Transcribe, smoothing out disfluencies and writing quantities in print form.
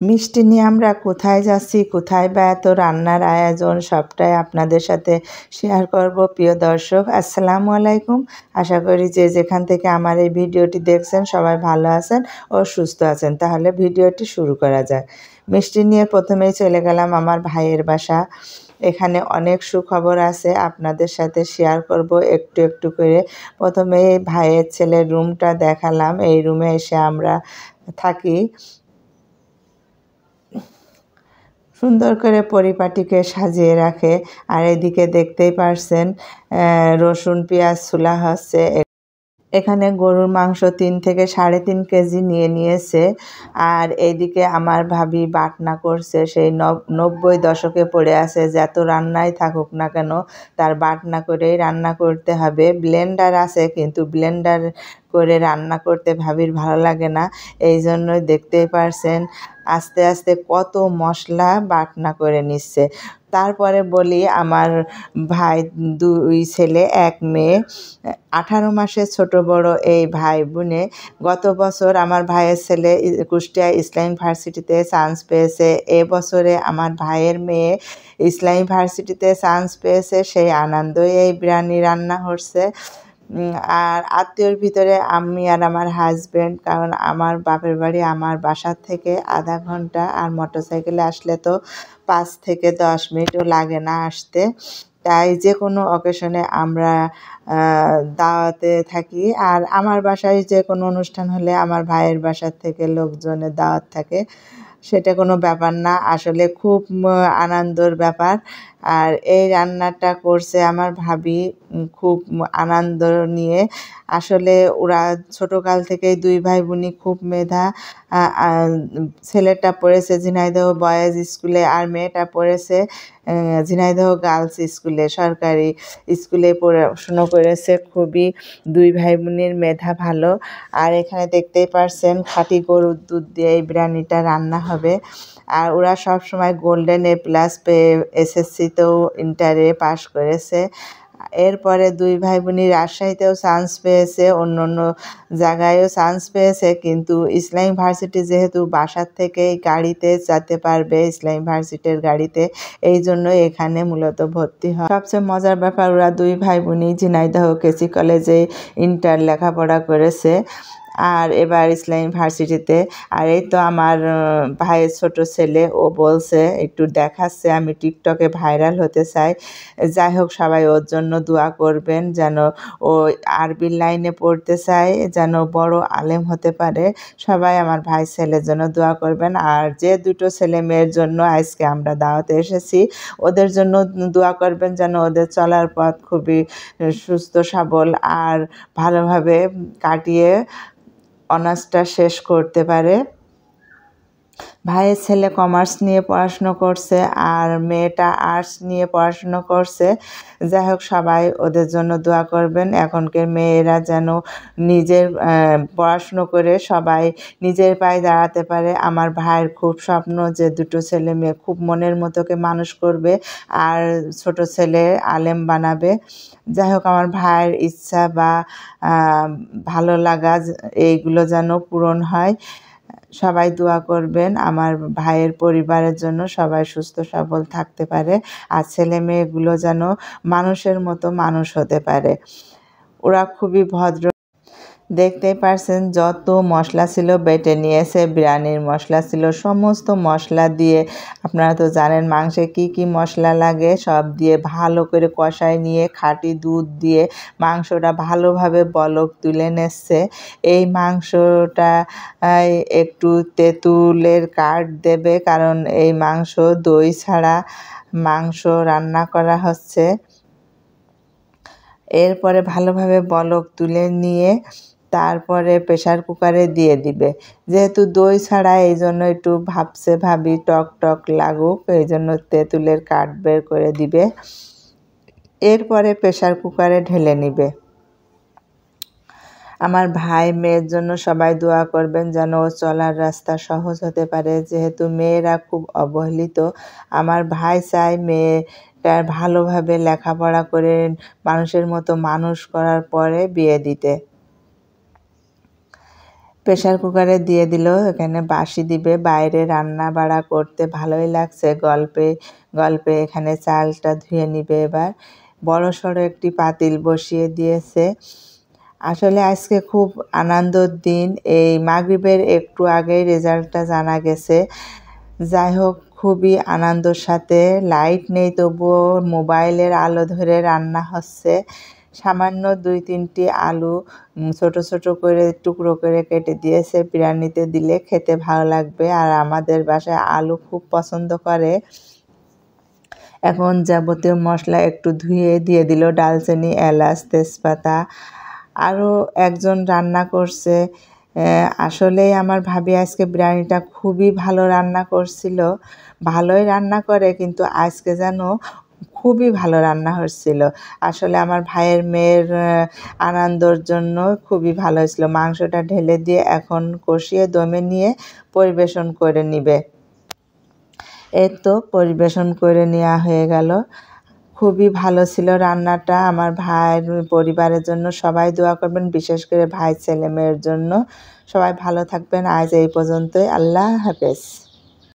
মিষ্টি নিয়ে আমরা কোথায় যাচ্ছি, কোথায় বা এত রান্নার আয়োজন সবটাই আপনাদের সাথে শেয়ার করব। প্রিয় দর্শক, আসসালামু আলাইকুম। আশা করি যে যেখান থেকে আমার এই ভিডিওটি দেখছেন সবাই ভালো আছেন ও সুস্থ আছেন। তাহলে ভিডিওটি শুরু করা যায়। মিষ্টি নিয়ে প্রথমেই চলে গেলাম আমার ভাইয়ের বাসা। এখানে অনেক সুখবর আছে, আপনাদের সাথে শেয়ার করব একটু একটু করে। প্রথমে ভাইয়ের ছেলের রুমটা দেখালাম। এই রুমে এসে আমরা থাকি। সুন্দর করে পরিপাটিকে সাজিয়ে রাখে। আর এদিকে দেখতেই পারছেন রসুন পেঁয়াজ ছোলা হচ্ছে। এখানে গরুর মাংস 3 থেকে 3.5 কেজি নিয়েছে। আর এইদিকে আমার ভাবি বাটনা করছে, সেই 90 দশকে পড়ে আছে, যত রান্নাই থাকুক না কেন তার বাটনা করেই রান্না করতে হবে। ব্লেন্ডার আছে কিন্তু ব্লেন্ডার করে রান্না করতে ভাবির ভালো লাগে না। এই জন্যই দেখতেই পারছেন আস্তে আস্তে কত মশলা বাটনা করে নিচ্ছে। তারপরে বলি, আমার ভাই 2 ছেলে 1 মেয়ে, 18 মাসের ছোট বড় এই ভাই বোনে। গত বছর আমার ভাইয়ের ছেলে কুষ্টিয়া ইসলামী ভার্সিটিতে চান্স পেয়েছে। এবছরে আমার ভাইয়ের মেয়ে ইসলামী ভার্সিটিতে চান্স পেয়েছে, সেই আনন্দই এই বিরিয়ানি রান্না হচ্ছে। আর আত্মীয়র ভিতরে আমি আর আমার হাজব্যান্ড, কারণ আমার বাপের বাড়ি আমার বাসার থেকে আধা ঘন্টা, আর মোটরসাইকেলে আসলে তো 5 থেকে 10 মিনিটও লাগে না আসতে। তাই যে কোনো অকেশনে আমরা দাওয়াতে থাকি। আর আমার বাসায় যে কোনো অনুষ্ঠান হলে আমার ভাইয়ের বাসার থেকে লোকজনের দাওয়াত থাকে, সেটা কোনো ব্যাপার না, আসলে খুব আনন্দর ব্যাপার। আর এই রান্নাটা করছে আমার ভাবি খুব আনন্দ নিয়ে। আসলে ওরা ছোটোকাল থেকেই 2 ভাই বোনই খুব মেধা। ছেলেটা পড়েছে ঝিনাইদহ বয়েজ স্কুলে, আর মেয়েটা পড়েছে ঝিনাইদহ গার্লস স্কুলে, সরকারি স্কুলে পড়াশুনো করেছে। খুবই 2 ভাই বোনের মেধা ভালো। আর এখানে দেখতেই পারছেন খাঁটি গরুর দুধ দিয়ে এই বিরিয়ানিটা রান্না হবে। আর ওরা সব সময় গোল্ডেন A+ পেয়ে এসএসসিতেও ইন্টারে পাশ করেছে। এরপরে 2 ভাই বোনই রাজশাহীতেও চান্স পেয়েছে, অন্য জায়গায়ও চান্স পেয়েছে, কিন্তু ইসলামী ভার্সিটি যেহেতু বাসার থেকেই গাড়িতে যেতে পারবে, ইসলামী ভার্সিটির গাড়িতে, এই জন্য এখানে মূলত ভর্তি হয়। সবচেয়ে মজার ব্যাপার, ওরা 2 ভাই বোনই ঝিনাইদহ কেসি কলেজে ইন্টার লেখাপড়া করেছে, আর এবার ইসলামী ভার্সিটিতে। আর এই তো আমার ভাইয়ের ছোট ছেলে, ও বলছে একটু দেখাচ্ছে আমি টিকটকে ভাইরাল হতে চাই। যাই হোক, সবাই ওর জন্য দোয়া করবেন, যেন ও আরবি লাইনে পড়তে চায়, যেন বড় আলেম হতে পারে। সবাই আমার ভাই ছেলের জন্য দোয়া করবেন। আর যে 2 ছেলে মেয়ের জন্য আজকে আমরা দাওয়াতে এসেছি, ওদের জন্য দোয়া করবেন, যেন ওদের চলার পথ খুবই সুস্থ সবল আর ভালোভাবে কাটিয়ে অনার্সটা শেষ করতে পারে। ভাইয়ের ছেলে কমার্স নিয়ে পড়াশুনো করছে, আর মেয়েটা আর্টস নিয়ে পড়াশুনো করছে। যাই হোক, সবাই ওদের জন্য দোয়া করবেন। এখনকার মেয়েরা যেন নিজের পড়াশুনো করে সবাই নিজের পায়ে দাঁড়াতে পারে। আমার ভাইয়ের খুব স্বপ্ন যে 2 ছেলে মেয়ে খুব মনের মতোকে মানুষ করবে, আর ছোট ছেলে আলেম বানাবে। যাই হোক, আমার ভাইয়ের ইচ্ছা বা ভালো লাগা এইগুলো যেন পূরণ হয়। সবাই দোয়া করবেন আমার ভাইয়ের পরিবারের জন্য, সবাই সুস্থ সবল থাকতে পারে, আর ছেলে মেয়েগুলো যেন মানুষের মতো মানুষ হতে পারে। ওরা খুবই ভদ্র। দেখতেই পারছেন যত মশলা ছিল বেটে নিয়েছে, বিরিয়ানির মশলা ছিল, সমস্ত মশলা দিয়ে, আপনারা তো জানেন মাংসে কি কি মশলা লাগে, সব দিয়ে ভালো করে কষায় নিয়ে খাঁটি দুধ দিয়ে মাংসটা ভালোভাবে বলক তুলে নিচ্ছে। এই মাংসটা একটু তেঁতুলের কাঠ দেবে, কারণ এই মাংস দই ছাড়া মাংস রান্না করা হচ্ছে। এরপরে ভালোভাবে বলক তুলে নিয়ে তারপরে প্রেসার কুকারে দিয়ে দিবে। যেহেতু দই ছাড়া, এই জন্য একটু ভাবি টক টক লাগুক, এই জন্য তেঁতুলের কাঠ বের করে দিবে। এরপরে প্রেসার কুকারে ঢেলে নিবে। আমার ভাই মেয়ের জন্য সবাই দোয়া করবেন, যেন ও চলার রাস্তা সহজ হতে পারে, যেহেতু মেয়েরা খুব অবহেলিত। আমার ভাই চায় মেয়েটা ভালোভাবে লেখাপড়া করে মানুষের মতো মানুষ করার পরে বিয়ে দিতে। প্রেসার কুকারে দিয়ে দিল, এখানে বাসি দিবে। বাইরে রান্না বাড়া করতে ভালোই লাগছে, গল্পে গল্পে এখানে চালটা ধুয়ে নিবে। এবার বড়সড় একটি পাতিল বসিয়ে দিয়েছে। আসলে আজকে খুব আনন্দের দিন। এই মাগরিবের একটু আগেই রেজাল্টটা জানা গেছে। যাই হোক, খুবই আনন্দের সাথে, লাইট নেই তবুও মোবাইলের আলো ধরে রান্না হচ্ছে। সামান্য 2-3টি আলু ছোট ছোট করে টুকরো করে কেটে দিয়েছে, বিরিয়ানিতে দিলে খেতে ভালো লাগবে। আর আমাদের বাসায় আলু খুব পছন্দ করে। এখন যাবতীয় মশলা একটু ধুয়ে দিয়ে দিল, ডালচিনি, এলাচ, তেজপাতা। আরও একজন রান্না করছে। আসলেই আমার ভাবি আজকে বিরিয়ানিটা খুবই ভালো রান্না করছিল। ভালোই রান্না করে, কিন্তু আজকে যেন খুবই ভালো রান্না হচ্ছিল। আসলে আমার ভাইয়ের মেয়ের আনন্দর জন্য খুবই ভালো হয়েছিল। মাংসটা ঢেলে দিয়ে এখন কষিয়ে দমে নিয়ে পরিবেশন করে নিবে। এই তো পরিবেশন করে নেওয়া হয়ে গেল। খুবই ভালো ছিল রান্নাটা। আমার ভাইয়ের পরিবারের জন্য সবাই দোয়া করবেন, বিশেষ করে ভাই ছেলে মেয়ের জন্য। সবাই ভালো থাকবেন। আজ এই পর্যন্তই। আল্লাহ হাফেজ।